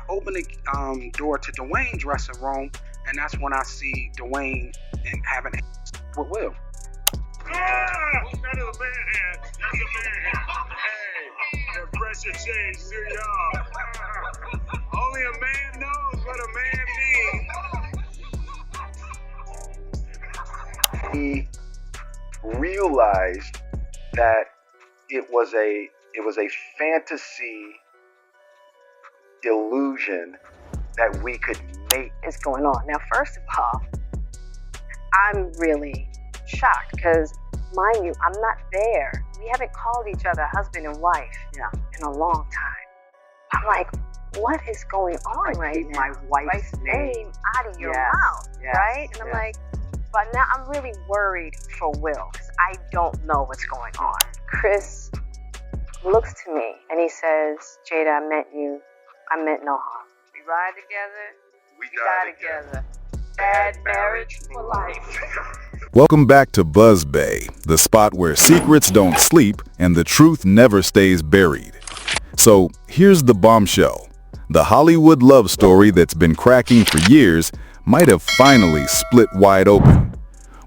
open the door to Dwayne's dressing room, and that's when I see Dwayne and having with Will. That is a man hand. That's a man hand. Hey, the pressure changed to y'all. Only a man knows what a man means. He realized that it was a fantasy illusion that we could make. Is going on. Now, first of all, I'm really shocked because, mind you, I'm not there. We haven't called each other husband and wife in a long time. I'm like, what is going on right now? My wife's name out of your mouth, right? And I'm like, but now I'm really worried for Will because I don't know what's going on. Chris looks to me and he says, Jada, I meant you. I meant no harm. We ride together. We die together. Bad marriage for life. Welcome back to Buzz Bay, the spot where secrets don't sleep and the truth never stays buried. So here's the bombshell. The Hollywood love story that's been cracking for years might have finally split wide open.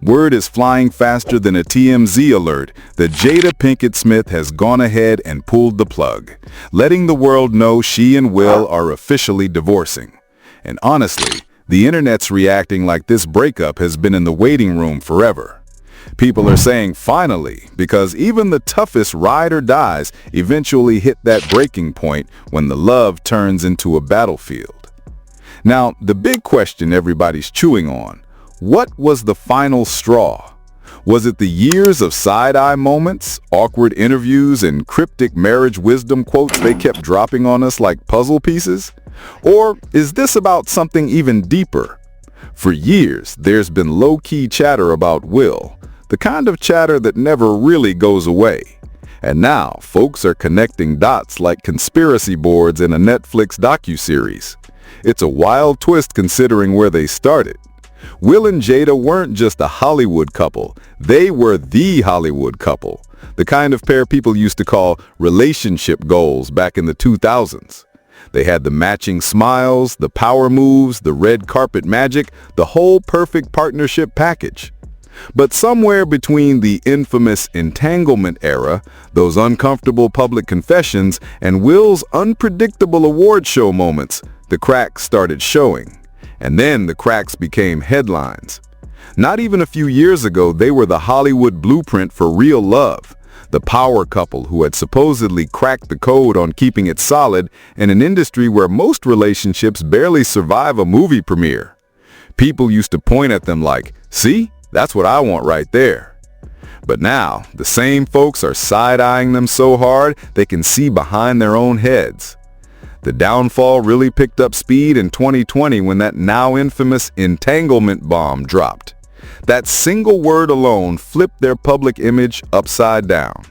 Word is flying faster than a TMZ alert that Jada Pinkett Smith has gone ahead and pulled the plug, letting the world know she and Will are officially divorcing. And honestly, the internet's reacting like this breakup has been in the waiting room forever. People are saying finally, because even the toughest ride or dies eventually hit that breaking point when the love turns into a battlefield. Now, the big question everybody's chewing on, what was the final straw? Was it the years of side-eye moments, awkward interviews, and cryptic marriage wisdom quotes they kept dropping on us like puzzle pieces? Or is this about something even deeper? For years, there's been low-key chatter about Will, the kind of chatter that never really goes away. And now, folks are connecting dots like conspiracy boards in a Netflix docuseries. It's a wild twist considering where they started. Will and Jada weren't just a Hollywood couple, they were the Hollywood couple, the kind of pair people used to call relationship goals back in the 2000s. They had the matching smiles, the power moves, the red carpet magic, the whole perfect partnership package. But somewhere between the infamous Entanglement era, those uncomfortable public confessions, and Will's unpredictable award show moments, the cracks started showing. And then the cracks became headlines. Not even a few years ago, they were the Hollywood blueprint for real love, the power couple who had supposedly cracked the code on keeping it solid in an industry where most relationships barely survive a movie premiere. People used to point at them like, see, that's what I want right there. But now, the same folks are side-eyeing them so hard they can see behind their own heads. The downfall really picked up speed in 2020 when that now infamous entanglement bomb dropped. That single word alone flipped their public image upside down.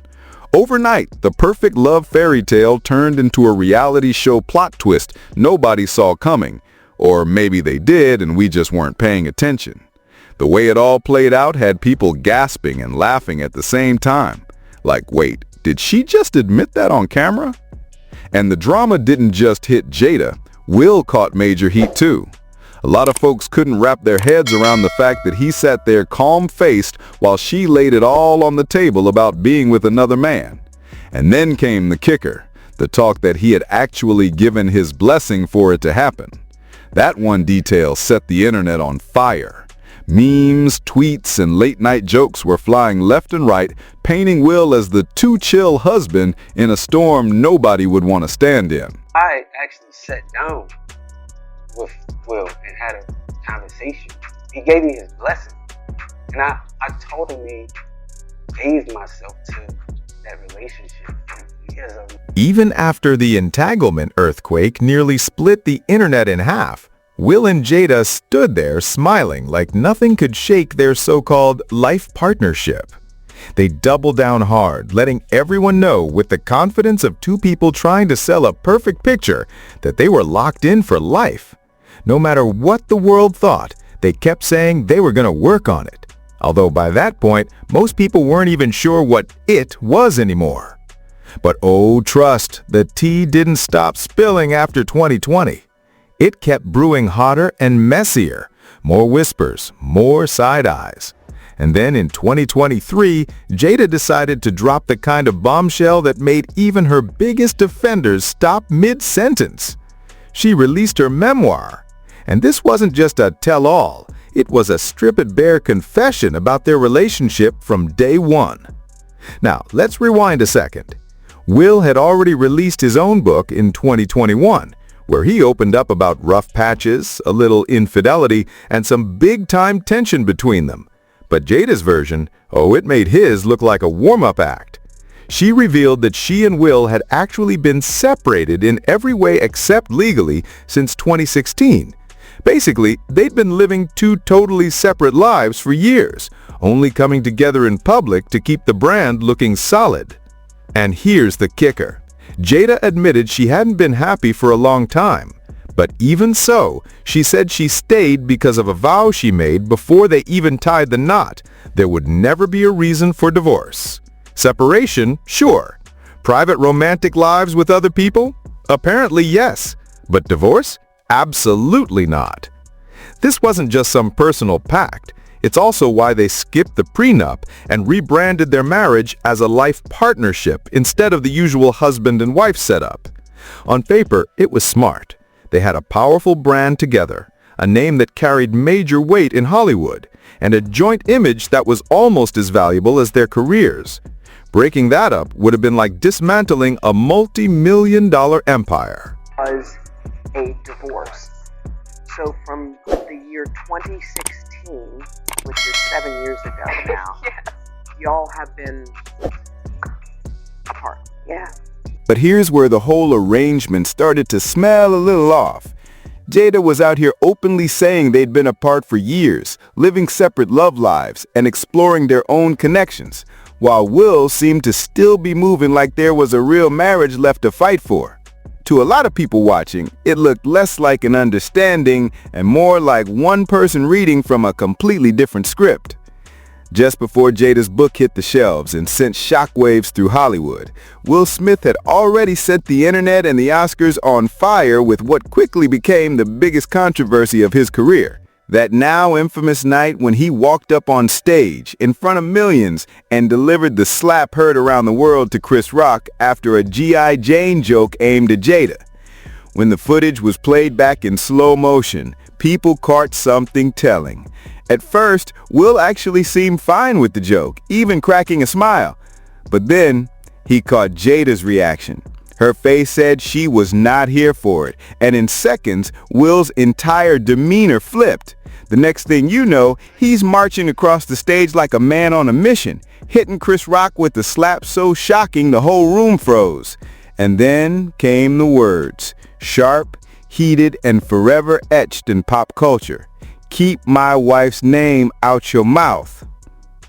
Overnight, the perfect love fairy tale turned into a reality show plot twist nobody saw coming. Or maybe they did and we just weren't paying attention. The way it all played out had people gasping and laughing at the same time. Like, wait, did she just admit that on camera? And the drama didn't just hit Jada, Will caught major heat too. A lot of folks couldn't wrap their heads around the fact that he sat there calm-faced while she laid it all on the table about being with another man. And then came the kicker, the talk that he had actually given his blessing for it to happen. That one detail set the internet on fire. Memes, tweets, and late-night jokes were flying left and right, painting Will as the too chill husband in a storm nobody would want to stand in. I actually sat down with Will and had a conversation. He gave me his blessing. And I told him he gave myself to that relationship. Even after the entanglement earthquake nearly split the internet in half, Will and Jada stood there smiling like nothing could shake their so-called life partnership. They doubled down hard, letting everyone know with the confidence of two people trying to sell a perfect picture that they were locked in for life. No matter what the world thought, they kept saying they were going to work on it. Although by that point, most people weren't even sure what it was anymore. But oh, trust, the tea didn't stop spilling after 2020. It kept brewing hotter and messier. More whispers, more side eyes. And then in 2023, Jada decided to drop the kind of bombshell that made even her biggest offenders stop mid-sentence. She released her memoir. And this wasn't just a tell-all. It was a strip-it-bare confession about their relationship from day one. Now, let's rewind a second. Will had already released his own book in 2021, where he opened up about rough patches, a little infidelity, and some big-time tension between them. But Jada's version, it made his look like a warm-up act. She revealed that she and Will had actually been separated in every way except legally since 2016. Basically, they'd been living two totally separate lives for years, only coming together in public to keep the brand looking solid. And here's the kicker. Jada admitted she hadn't been happy for a long time. But even so, she said she stayed because of a vow she made before they even tied the knot. There would never be a reason for divorce. Separation? Sure. Private romantic lives with other people? Apparently yes. But divorce? Absolutely not. This wasn't just some personal pact. It's also why they skipped the prenup and rebranded their marriage as a life partnership instead of the usual husband and wife setup. On paper, it was smart. They had a powerful brand together, a name that carried major weight in Hollywood, and a joint image that was almost as valuable as their careers. Breaking that up would have been like dismantling a multi-million-dollar empire. Was a divorce. So from the year 2016, which is 7 years ago now, Yes. y'all have been apart. Yeah. But here's where the whole arrangement started to smell a little off. Jada was out here openly saying they'd been apart for years, living separate love lives and exploring their own connections, while Will seemed to still be moving like there was a real marriage left to fight for. To a lot of people watching, it looked less like an understanding and more like one person reading from a completely different script. Just before Jada's book hit the shelves and sent shockwaves through Hollywood, Will Smith had already set the internet and the Oscars on fire with what quickly became the biggest controversy of his career. That now infamous night when he walked up on stage in front of millions and delivered the slap heard around the world to Chris Rock after a G.I. Jane joke aimed at Jada. When the footage was played back in slow motion, people caught something telling. At first, Will actually seemed fine with the joke, even cracking a smile. But then, he caught Jada's reaction. Her face said she was not here for it, and in seconds, Will's entire demeanor flipped. The next thing you know, he's marching across the stage like a man on a mission, hitting Chris Rock with the slap so shocking the whole room froze. And then came the words, sharp, heated, and forever etched in pop culture. Keep my wife's name out your mouth.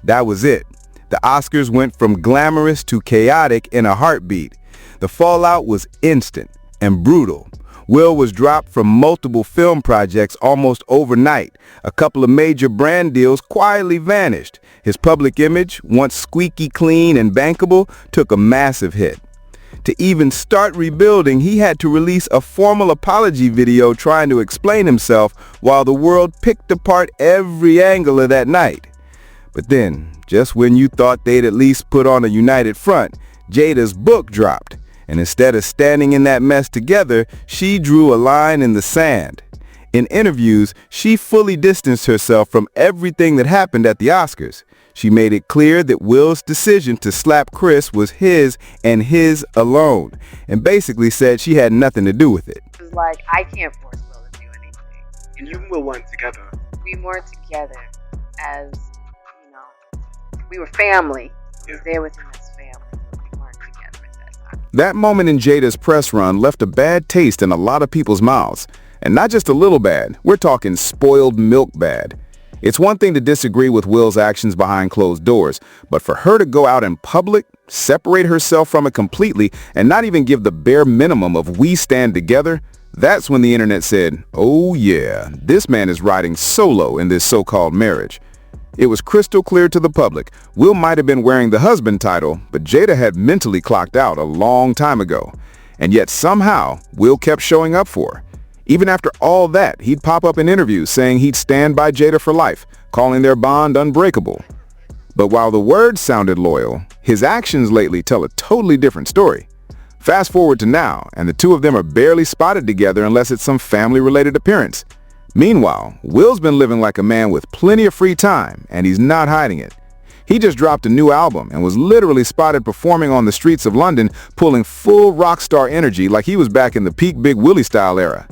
That was it. The Oscars went from glamorous to chaotic in a heartbeat. The fallout was instant and brutal. Will was dropped from multiple film projects almost overnight. A couple of major brand deals quietly vanished. His public image, once squeaky clean and bankable, took a massive hit. To even start rebuilding, he had to release a formal apology video trying to explain himself while the world picked apart every angle of that night. But then, just when you thought they'd at least put on a united front, Jada's book dropped. And instead of standing in that mess together, she drew a line in the sand. In interviews, she fully distanced herself from everything that happened at the Oscars. She made it clear that Will's decision to slap Chris was his and his alone, and basically said she had nothing to do with it. It was like, I can't force Will to do anything. And you and Will weren't together. We weren't together as, we were family. He was there with him as family, but we weren't together at that time. That moment in Jada's press run left a bad taste in a lot of people's mouths. And not just a little bad, we're talking spoiled milk bad. It's one thing to disagree with Will's actions behind closed doors, but for her to go out in public, separate herself from it completely, and not even give the bare minimum of "we stand together," that's when the internet said, oh yeah, this man is riding solo in this so-called marriage. It was crystal clear to the public. Will might have been wearing the husband title, but Jada had mentally clocked out a long time ago. And yet somehow, Will kept showing up for her. Even after all that, he'd pop up in interviews saying he'd stand by Jada for life, calling their bond unbreakable. But while the words sounded loyal, his actions lately tell a totally different story. Fast forward to now, and the two of them are barely spotted together unless it's some family-related appearance. Meanwhile, Will's been living like a man with plenty of free time, and he's not hiding it. He just dropped a new album and was literally spotted performing on the streets of London, pulling full rock star energy like he was back in the peak Big Willie style era.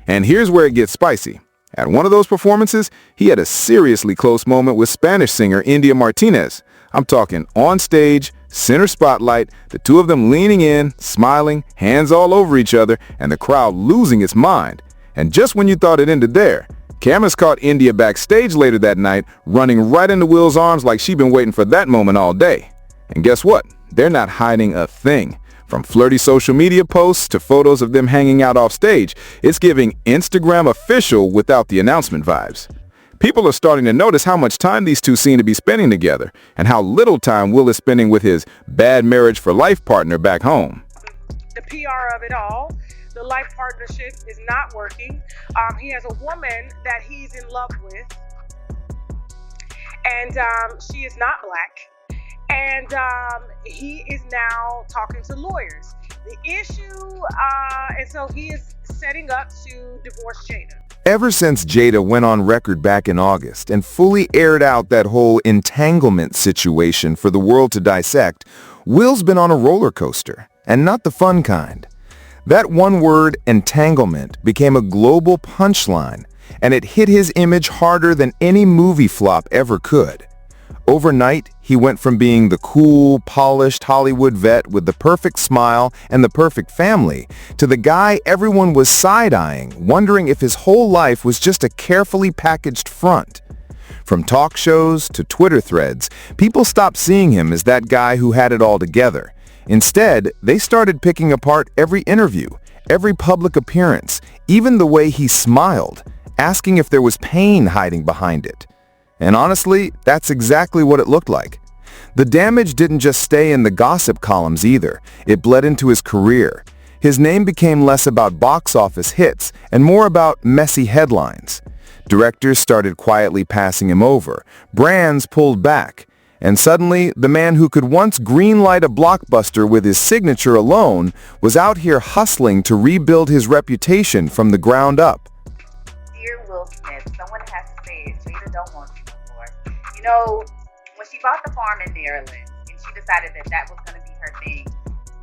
And here's where it gets spicy. At one of those performances, he had a seriously close moment with Spanish singer India Martinez. I'm talking on stage, center spotlight, the two of them leaning in, smiling, hands all over each other, and the crowd losing its mind. And just when you thought it ended there, cameras caught India backstage later that night, running right into Will's arms like she'd been waiting for that moment all day. And guess what? They're not hiding a thing. From flirty social media posts to photos of them hanging out off stage, it's giving Instagram official without the announcement vibes. People are starting to notice how much time these two seem to be spending together, and how little time Will is spending with his bad marriage for life partner back home. The PR of it all, the life partnership is not working. He has a woman that he's in love with, and she is not black. And he is now talking to lawyers. The issue, and so he is setting up to divorce Jada. Ever since Jada went on record back in August and fully aired out that whole entanglement situation for the world to dissect, Will's been on a roller coaster, and not the fun kind. That one word, entanglement, became a global punchline, and it hit his image harder than any movie flop ever could. Overnight, he went from being the cool, polished Hollywood vet with the perfect smile and the perfect family to the guy everyone was side-eyeing, wondering if his whole life was just a carefully packaged front. From talk shows to Twitter threads, people stopped seeing him as that guy who had it all together. Instead, they started picking apart every interview, every public appearance, even the way he smiled, asking if there was pain hiding behind it. And honestly, that's exactly what it looked like. The damage didn't just stay in the gossip columns either. It bled into his career. His name became less about box office hits and more about messy headlines. Directors started quietly passing him over. Brands pulled back. And suddenly, the man who could once greenlight a blockbuster with his signature alone was out here hustling to rebuild his reputation from the ground up. Dear Will Smith, someone has to say it. Jada don't want you no more. You know, when she bought the farm in Maryland and she decided that that was going to be her thing,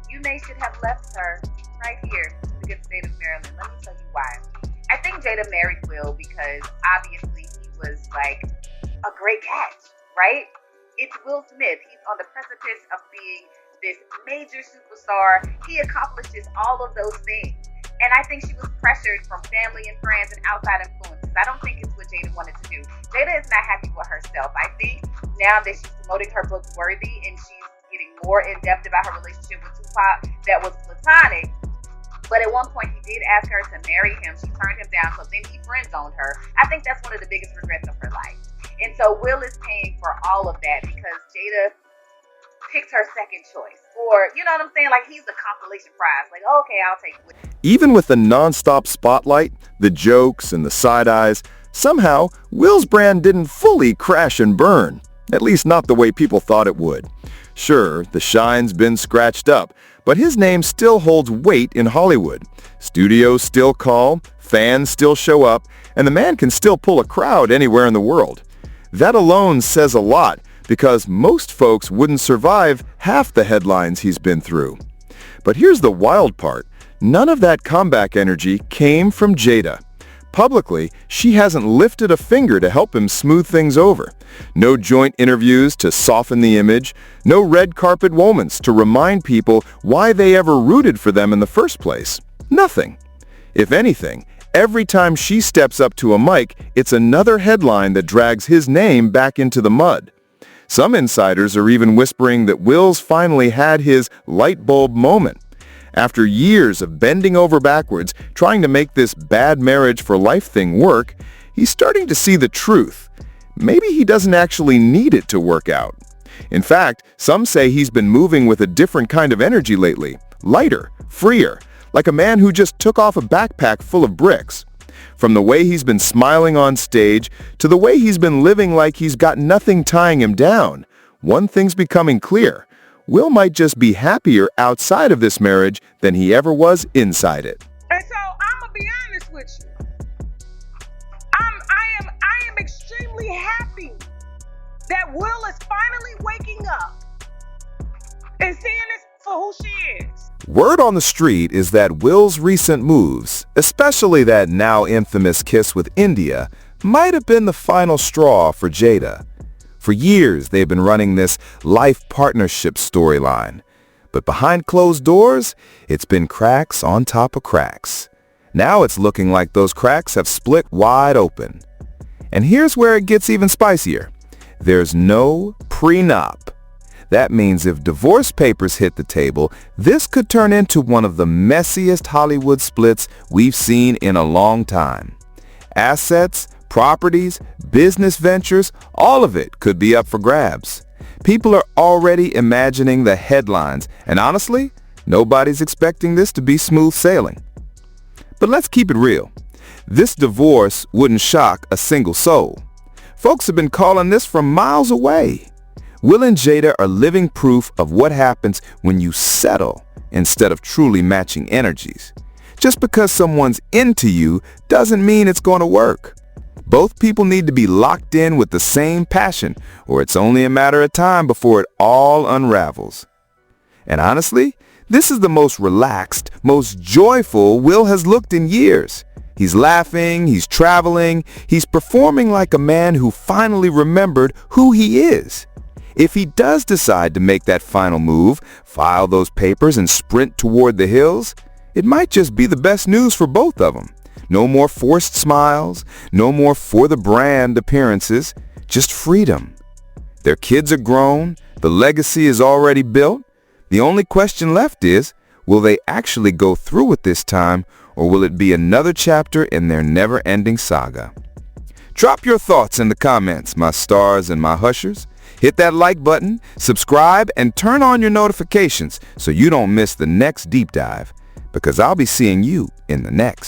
you should have left her right here in the good state of Maryland. Let me tell you why. I think Jada married Will because obviously he was like a great catch, right? It's Will Smith. He's on the precipice of being this major superstar. He accomplishes all of those things. And I think she was pressured from family and friends and outside influences. I don't think it's what Jada wanted to do. Jada is not happy with herself. I think now that she's promoting her book Worthy and she's getting more in-depth about her relationship with Tupac that was platonic, but at one point he did ask her to marry him. She turned him down, so then he friend-zoned her. I think that's one of the biggest regrets of her life. And so Will is paying for all of that because Jada picked her second choice. Or, you know what I'm saying? Like, he's a compilation prize. Like, okay, I'll take it. Even with the non-stop spotlight, the jokes, and the side-eyes, somehow, Will's brand didn't fully crash and burn. At least not the way people thought it would. Sure, the shine's been scratched up, but his name still holds weight in Hollywood. Studios still call, fans still show up, and the man can still pull a crowd anywhere in the world. That alone says a lot, because most folks wouldn't survive half the headlines he's been through. But here's the wild part. None of that comeback energy came from Jada. Publicly, she hasn't lifted a finger to help him smooth things over. No joint interviews to soften the image. No red carpet moments to remind people why they ever rooted for them in the first place. Nothing. If anything, every time she steps up to a mic, it's another headline that drags his name back into the mud. Some insiders are even whispering that Will's finally had his light bulb moment. After years of bending over backwards trying to make this bad marriage for life thing work, he's starting to see the truth. Maybe he doesn't actually need it to work out. In fact, some say he's been moving with a different kind of energy lately. Lighter, freer, like a man who just took off a backpack full of bricks. From the way he's been smiling on stage to the way he's been living like he's got nothing tying him down, one thing's becoming clear. Will might just be happier outside of this marriage than he ever was inside it. And so I'm gonna be honest with you. I am extremely happy that Will is finally waking up and seeing this for who she is. Word on the street is that Will's recent moves, especially that now infamous kiss with India, might have been the final straw for Jada. For years, they've been running this life partnership storyline. But behind closed doors, it's been cracks on top of cracks. Now it's looking like those cracks have split wide open. And here's where it gets even spicier. There's no prenup. That means if divorce papers hit the table, this could turn into one of the messiest Hollywood splits we've seen in a long time. Assets, properties, business ventures, all of it could be up for grabs. People are already imagining the headlines, and honestly, nobody's expecting this to be smooth sailing. But let's keep it real. This divorce wouldn't shock a single soul. Folks have been calling this from miles away. Will and Jada are living proof of what happens when you settle instead of truly matching energies. Just because someone's into you doesn't mean it's going to work. Both people need to be locked in with the same passion, or it's only a matter of time before it all unravels. And honestly, this is the most relaxed, most joyful Will has looked in years. He's laughing, he's traveling, he's performing like a man who finally remembered who he is. If he does decide to make that final move, file those papers and sprint toward the hills, it might just be the best news for both of them. No more forced smiles, no more for-the-brand appearances, just freedom. Their kids are grown, the legacy is already built. The only question left is, will they actually go through with this time, or will it be another chapter in their never-ending saga? Drop your thoughts in the comments, my stars and my hushers. Hit that like button, subscribe, and turn on your notifications so you don't miss the next deep dive, because I'll be seeing you in the next.